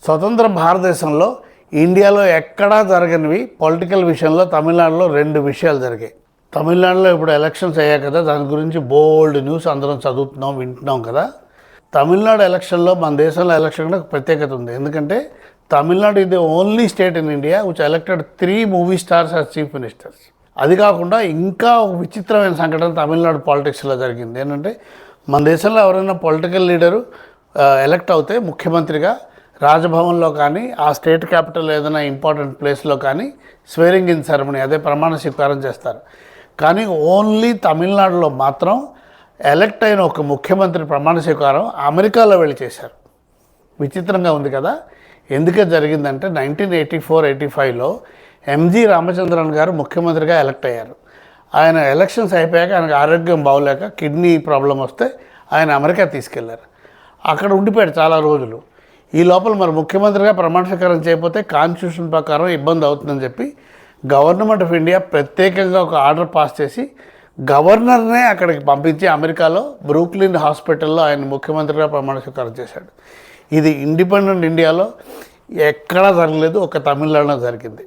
స్వతంత్ర భారతదేశంలో ఇండియాలో ఎక్కడా జరగనివి పొలిటికల్ విషయంలో తమిళనాడులో 2 విషయాలు జరిగాయి. తమిళనాడులో ఇప్పుడు ఎలక్షన్స్ అయ్యాయి కదా, దాని గురించి బోల్డ్ న్యూస్ అందరం చదువుతున్నాం, వింటున్నాం కదా. తమిళనాడు ఎలక్షన్లో మన దేశంలో ఎలక్షన్ ఒక ప్రత్యేకత ఉంది. ఎందుకంటే తమిళనాడు ఇది only state in India which elected 3 movie stars as chief ministers. అది కాకుండా ఇంకా ఒక విచిత్రమైన సంఘటన తమిళనాడు పాలిటిక్స్లో జరిగింది. ఏంటంటే మన దేశంలో ఎవరైనా పొలిటికల్ లీడరు ఎలక్ట్ అవుతే ముఖ్యమంత్రిగా రాజభవన్లో కానీ ఆ స్టేట్ క్యాపిటల్ ఏదైనా ఇంపార్టెంట్ ప్లేస్లో కానీ స్వేరింగ్ ఇన్ సెరమనీ, అదే ప్రమాణ స్వీకారం చేస్తారు. కానీ ఓన్లీ తమిళనాడులో మాత్రం ఎలక్ట్ అయిన ఒక ముఖ్యమంత్రి ప్రమాణ స్వీకారం అమెరికాలో వెళ్ళి చేశారు. విచిత్రంగా ఉంది కదా. ఎందుకే జరిగిందంటే 1984-85లో ఎంజి రామచంద్రన్ గారు ముఖ్యమంత్రిగా ఎలక్ట్ అయ్యారు. ఆయన ఎలక్షన్స్ అయిపోయాక ఆయనకు ఆరోగ్యం బాగోలేక కిడ్నీ ప్రాబ్లం వస్తే ఆయన అమెరికా తీసుకెళ్లారు. అక్కడ ఉండిపోయాడు చాలా రోజులు. ఈ లోపల మరి ముఖ్యమంత్రిగా ప్రమాణ స్వీకారం చేయకపోతే కాన్స్టిట్యూషన్ ప్రకారం ఇబ్బంది అవుతుందని చెప్పి గవర్నమెంట్ ఆఫ్ ఇండియా ప్రత్యేకంగా ఒక ఆర్డర్ పాస్ చేసి గవర్నర్నే అక్కడికి పంపించి అమెరికాలో బ్రూక్లిన్ హాస్పిటల్లో ఆయన ముఖ్యమంత్రిగా ప్రమాణ స్వీకారం చేశాడు. ఇది ఇండిపెండెంట్ ఇండియాలో ఎక్కడా జరగలేదు, ఒక తమిళనాడులో జరిగింది.